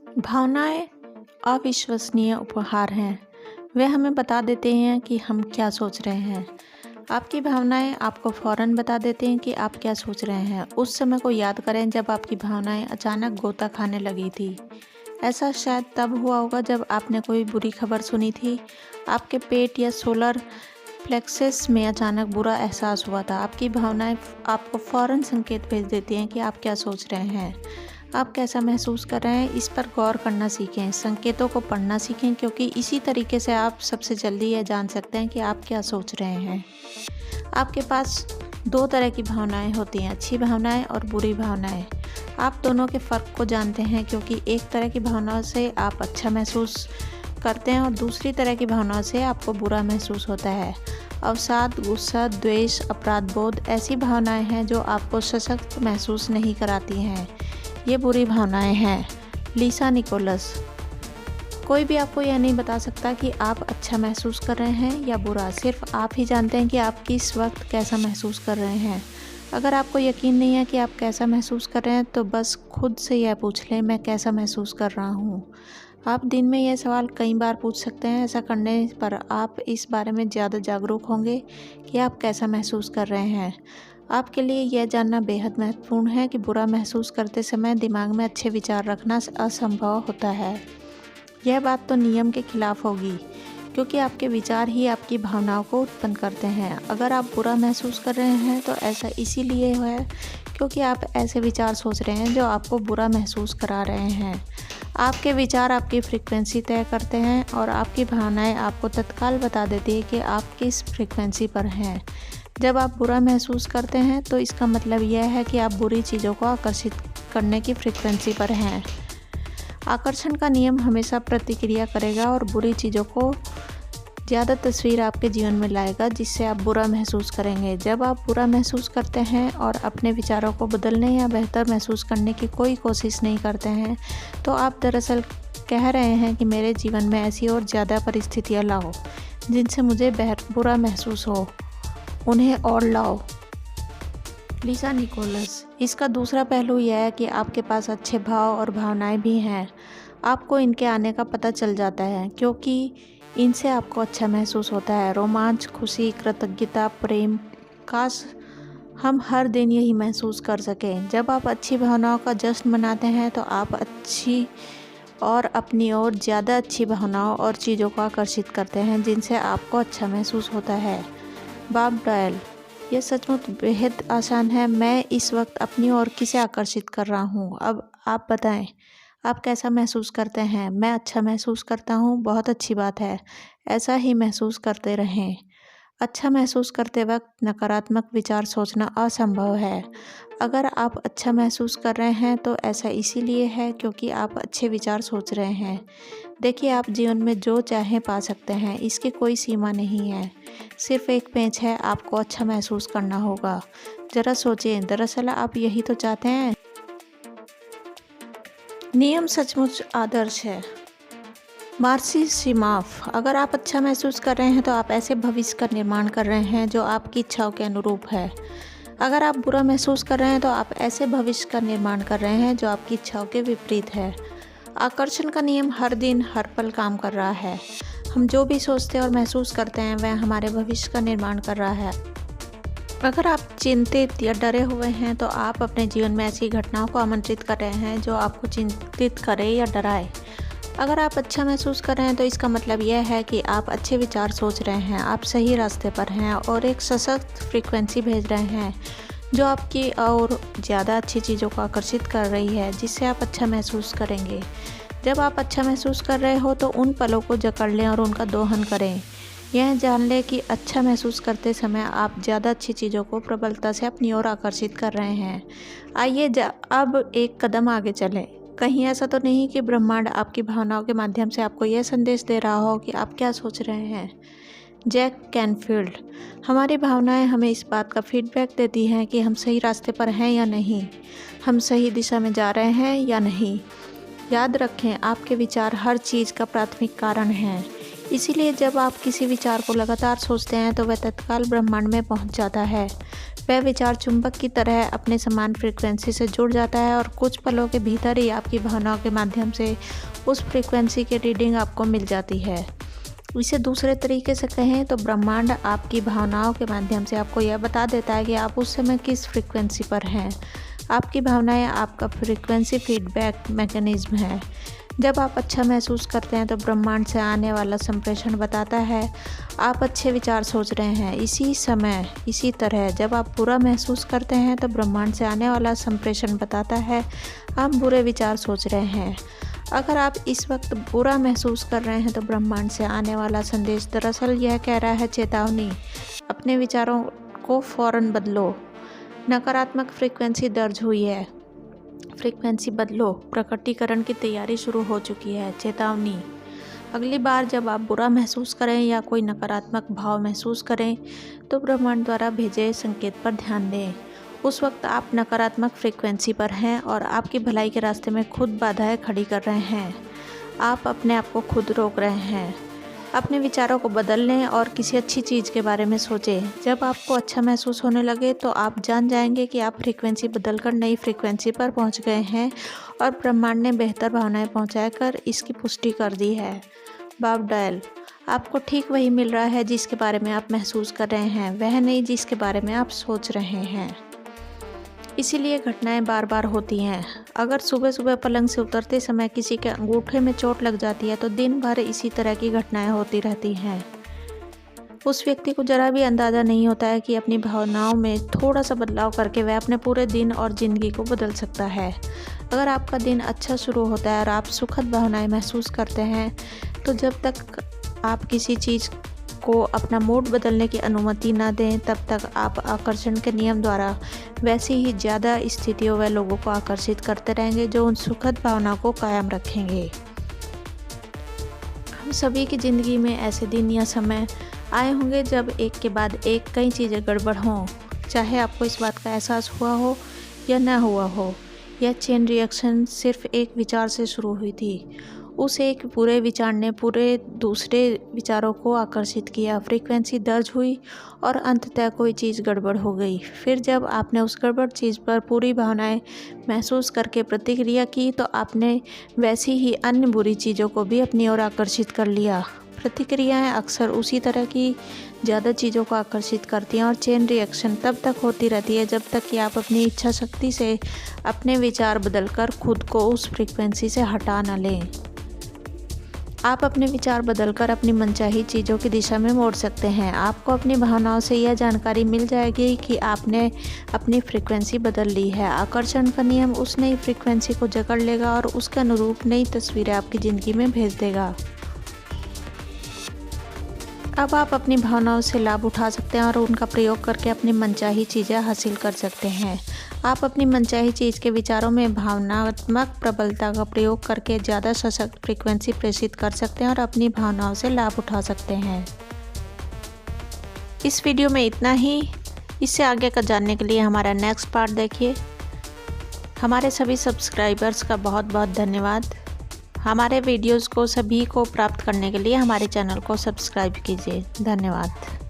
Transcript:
भावनाएं अविश्वसनीय उपहार हैं। वे हमें बता देते हैं कि हम क्या सोच रहे हैं। आपकी भावनाएं आपको फ़ौरन बता देते हैं कि आप क्या सोच रहे हैं। उस समय को याद करें जब आपकी भावनाएं अचानक गोता खाने लगी थी। ऐसा शायद तब हुआ होगा जब आपने कोई बुरी खबर सुनी थी। आपके पेट या सोलर प्लेक्सस में अचानक बुरा एहसास हुआ था। आपकी भावनाएं आपको फ़ौरन संकेत भेज देती हैं कि आप क्या सोच रहे हैं, आप कैसा महसूस कर रहे हैं। इस पर गौर करना सीखें, संकेतों को पढ़ना सीखें, क्योंकि इसी तरीके से आप सबसे जल्दी यह जान सकते हैं कि आप क्या सोच रहे हैं। आपके पास दो तरह की भावनाएं होती हैं, अच्छी भावनाएं और बुरी भावनाएं। आप दोनों के फ़र्क को जानते हैं, क्योंकि एक तरह की भावनाओं से आप अच्छा महसूस करते हैं और दूसरी तरह की भावनाओं से आपको बुरा महसूस होता है। अवसाद, गुस्सा, द्वेष, अपराध बोध ऐसी भावनाएं हैं जो आपको सशक्त महसूस नहीं कराती हैं। ये बुरी भावनाएं हैं। लिसा निकोलस। कोई भी आपको यह नहीं बता सकता कि आप अच्छा महसूस कर रहे हैं या बुरा। सिर्फ आप ही जानते हैं कि आप किस वक्त कैसा महसूस कर रहे हैं। अगर आपको यकीन नहीं है कि आप कैसा महसूस कर रहे हैं तो बस खुद से यह पूछ लें, मैं कैसा महसूस कर रहा हूँ। आप दिन में यह सवाल कई बार पूछ सकते हैं। ऐसा करने पर आप इस बारे में ज़्यादा जागरूक होंगे कि आप कैसा महसूस कर रहे हैं। आपके लिए यह जानना बेहद महत्वपूर्ण है कि बुरा महसूस करते समय दिमाग में अच्छे विचार रखना असंभव होता है। यह बात तो नियम के खिलाफ होगी, क्योंकि आपके विचार ही आपकी भावनाओं को उत्पन्न करते हैं। अगर आप बुरा महसूस कर रहे हैं तो ऐसा इसीलिए है क्योंकि आप ऐसे विचार सोच रहे हैं जो आपको बुरा महसूस करा रहे हैं। आपके विचार आपकी फ्रीक्वेंसी तय करते हैं और आपकी भावनाएं आपको तत्काल बता देती है कि आप किस फ्रीक्वेंसी पर हैं। जब आप बुरा महसूस करते हैं तो इसका मतलब यह है कि आप बुरी चीज़ों को आकर्षित करने की फ्रीक्वेंसी पर हैं। आकर्षण का नियम हमेशा प्रतिक्रिया करेगा और बुरी चीज़ों को ज़्यादा तस्वीर आपके जीवन में लाएगा, जिससे आप बुरा महसूस करेंगे। जब आप बुरा महसूस करते हैं और अपने विचारों को बदलने या बेहतर महसूस करने की कोई कोशिश नहीं करते हैं तो आप दरअसल कह रहे हैं कि मेरे जीवन में ऐसी और ज़्यादा परिस्थितियाँ लाओ जिनसे मुझे बुरा महसूस हो, उन्हें और लाओ। लिसा निकोलस। इसका दूसरा पहलू यह है कि आपके पास अच्छे भाव और भावनाएं भी हैं। आपको इनके आने का पता चल जाता है क्योंकि इनसे आपको अच्छा महसूस होता है। रोमांच, खुशी, कृतज्ञता, प्रेम। काश हम हर दिन यही महसूस कर सकें। जब आप अच्छी भावनाओं का जश्न मनाते हैं तो आप अच्छी और अपनी ओर ज़्यादा अच्छी भावनाओं और चीज़ों को आकर्षित करते हैं जिनसे आपको अच्छा महसूस होता है। Bob Doyle. यह सचमुच बेहद आसान है। मैं इस वक्त अपनी ओर किसे आकर्षित कर रहा हूँ। अब आप बताएं, आप कैसा महसूस करते हैं। मैं अच्छा महसूस करता हूँ। बहुत अच्छी बात है। ऐसा ही महसूस करते रहें। अच्छा महसूस करते वक्त नकारात्मक विचार सोचना असंभव है। अगर आप अच्छा महसूस कर रहे हैं तो ऐसा इसीलिए है क्योंकि आप अच्छे विचार सोच रहे हैं। देखिए, आप जीवन में जो चाहें पा सकते हैं। इसकी कोई सीमा नहीं है। सिर्फ एक पेंच है, आपको अच्छा महसूस करना होगा। ज़रा सोचें, दरअसल आप यही तो चाहते हैं। नियम सचमुच आदर्श है। मार्सी सिमाफ। अगर आप अच्छा महसूस कर रहे हैं तो आप ऐसे भविष्य का निर्माण कर रहे हैं जो आपकी इच्छाओं के अनुरूप है। अगर आप बुरा महसूस कर रहे हैं तो आप ऐसे भविष्य का निर्माण कर रहे हैं जो आपकी इच्छाओं के विपरीत है। आकर्षण का नियम हर दिन हर पल काम कर रहा है। हम जो भी सोचते और महसूस करते हैं वह हमारे भविष्य का निर्माण कर रहा है। अगर आप चिंतित या डरे हुए हैं तो आप अपने जीवन में ऐसी घटनाओं को आमंत्रित कर रहे हैं जो आपको चिंतित करे या डराए। अगर आप अच्छा महसूस कर रहे हैं तो इसका मतलब यह है कि आप अच्छे विचार सोच रहे हैं, आप सही रास्ते पर हैं और एक सशक्त फ्रीक्वेंसी भेज रहे हैं जो आपकी और ज़्यादा अच्छी चीज़ों को आकर्षित कर रही है, जिससे आप अच्छा महसूस करेंगे। जब आप अच्छा महसूस कर रहे हो तो उन पलों को जकड़ लें और उनका दोहन करें। यह जान लें कि अच्छा महसूस करते समय आप ज़्यादा अच्छी चीज़ों को प्रबलता से अपनी ओर आकर्षित कर रहे हैं। आइए अब एक कदम आगे चलें। कहीं ऐसा तो नहीं कि ब्रह्मांड आपकी भावनाओं के माध्यम से आपको यह संदेश दे रहा हो कि आप क्या सोच रहे हैं। Jack Canfield. हमारी भावनाएं हमें इस बात का फीडबैक देती हैं कि हम सही रास्ते पर हैं या नहीं, हम सही दिशा में जा रहे हैं या नहीं। याद रखें, आपके विचार हर चीज़ का प्राथमिक कारण हैं। इसीलिए जब आप किसी विचार को लगातार सोचते हैं तो वह तत्काल ब्रह्मांड में पहुंच जाता है। वह विचार चुंबक की तरह अपने समान फ्रीक्वेंसी से जुड़ जाता है और कुछ पलों के भीतर ही आपकी भावनाओं के माध्यम से उस फ्रीक्वेंसी की रीडिंग आपको मिल जाती है। इसे दूसरे तरीके से कहें तो ब्रह्मांड आपकी भावनाओं के माध्यम से आपको यह बता देता है कि आप उस समय किस फ्रीक्वेंसी पर हैं। आपकी भावनाएं आपका फ्रीक्वेंसी फीडबैक मैकेनिज्म है। जब आप अच्छा महसूस करते हैं तो ब्रह्मांड से आने वाला संप्रेषण बताता है आप अच्छे विचार सोच रहे हैं। इसी तरह जब आप बुरा महसूस करते हैं तो ब्रह्मांड से आने वाला संप्रेषण बताता है आप बुरे विचार सोच रहे हैं। अगर आप इस वक्त बुरा महसूस कर रहे हैं तो ब्रह्मांड से आने वाला संदेश दरअसल यह कह रहा है चेतावनी, अपने विचारों को फौरन बदलो। नकारात्मक फ्रीक्वेंसी दर्ज हुई है, फ्रीक्वेंसी बदलो, प्रकटीकरण की तैयारी शुरू हो चुकी है। चेतावनी, अगली बार जब आप बुरा महसूस करें या कोई नकारात्मक भाव महसूस करें तो ब्रह्मांड द्वारा भेजे संकेत पर ध्यान दें। उस वक्त आप नकारात्मक फ्रीक्वेंसी पर हैं और आपकी भलाई के रास्ते में खुद बाधाएं खड़ी कर रहे हैं। आप अपने आप को खुद रोक रहे हैं। अपने विचारों को बदल लें और किसी अच्छी चीज़ के बारे में सोचें। जब आपको अच्छा महसूस होने लगे तो आप जान जाएंगे कि आप फ्रीक्वेंसी बदलकर नई फ्रीक्वेंसी पर पहुंच गए हैं और ब्रह्मांड ने बेहतर भावनाएं पहुंचाकर इसकी पुष्टि कर दी है। बॉब डायल, आपको ठीक वही मिल रहा है जिसके बारे में आप महसूस कर रहे हैं, वह नहीं जिसके बारे में आप सोच रहे हैं। इसीलिए घटनाएं बार बार होती हैं। अगर सुबह सुबह पलंग से उतरते समय किसी के अंगूठे में चोट लग जाती है तो दिन भर इसी तरह की घटनाएं होती रहती हैं। उस व्यक्ति को जरा भी अंदाज़ा नहीं होता है कि अपनी भावनाओं में थोड़ा सा बदलाव करके वह अपने पूरे दिन और ज़िंदगी को बदल सकता है। अगर आपका दिन अच्छा शुरू होता है और आप सुखद भावनाएं महसूस करते हैं तो जब तक आप किसी चीज़ को अपना मूड बदलने की अनुमति न दें तब तक आप आकर्षण के नियम द्वारा वैसी ही ज़्यादा स्थितियों व लोगों को आकर्षित करते रहेंगे जो उन सुखद भावनाओं को कायम रखेंगे। हम सभी की ज़िंदगी में ऐसे दिन या समय आए होंगे जब एक के बाद एक कई चीज़ें गड़बड़ हों, चाहे आपको इस बात का एहसास हुआ हो या न हुआ हो। यह चेन रिएक्शन सिर्फ एक विचार से शुरू हुई थी। उस एक बुरे विचार ने पूरे दूसरे विचारों को आकर्षित किया, फ्रीक्वेंसी दर्ज हुई और अंततः कोई चीज़ गड़बड़ हो गई। फिर जब आपने उस गड़बड़ चीज़ पर पूरी भावनाएं महसूस करके प्रतिक्रिया की तो आपने वैसी ही अन्य बुरी चीज़ों को भी अपनी ओर आकर्षित कर लिया। प्रतिक्रियाएं अक्सर उसी तरह की ज़्यादा चीज़ों को आकर्षित करती हैं और चेन रिएक्शन तब तक होती रहती है जब तक कि आप अपनी इच्छा शक्ति से अपने विचार बदलकर खुद को उस फ्रीक्वेंसी से हटा न लें। आप अपने विचार बदलकर अपनी मनचाही चीज़ों की दिशा में मोड़ सकते हैं। आपको अपनी भावनाओं से यह जानकारी मिल जाएगी कि आपने अपनी फ्रीक्वेंसी बदल ली है। आकर्षण का नियम उस नई फ्रीक्वेंसी को जकड़ लेगा और उसके अनुरूप नई तस्वीरें आपकी ज़िंदगी में भेज देगा। अब आप अपनी भावनाओं से लाभ उठा सकते हैं और उनका प्रयोग करके अपनी मनचाही चीज़ें हासिल कर सकते हैं। आप अपनी मनचाही चीज़ के विचारों में भावनात्मक प्रबलता का प्रयोग करके ज़्यादा सशक्त फ्रीक्वेंसी प्रेषित कर सकते हैं और अपनी भावनाओं से लाभ उठा सकते हैं। इस वीडियो में इतना ही। इससे आगे का जानने के लिए हमारा नेक्स्ट पार्ट देखिए। हमारे सभी सब्सक्राइबर्स का बहुत बहुत धन्यवाद। हमारे वीडियोज़ को सभी को प्राप्त करने के लिए हमारे चैनल को सब्सक्राइब कीजिए। धन्यवाद।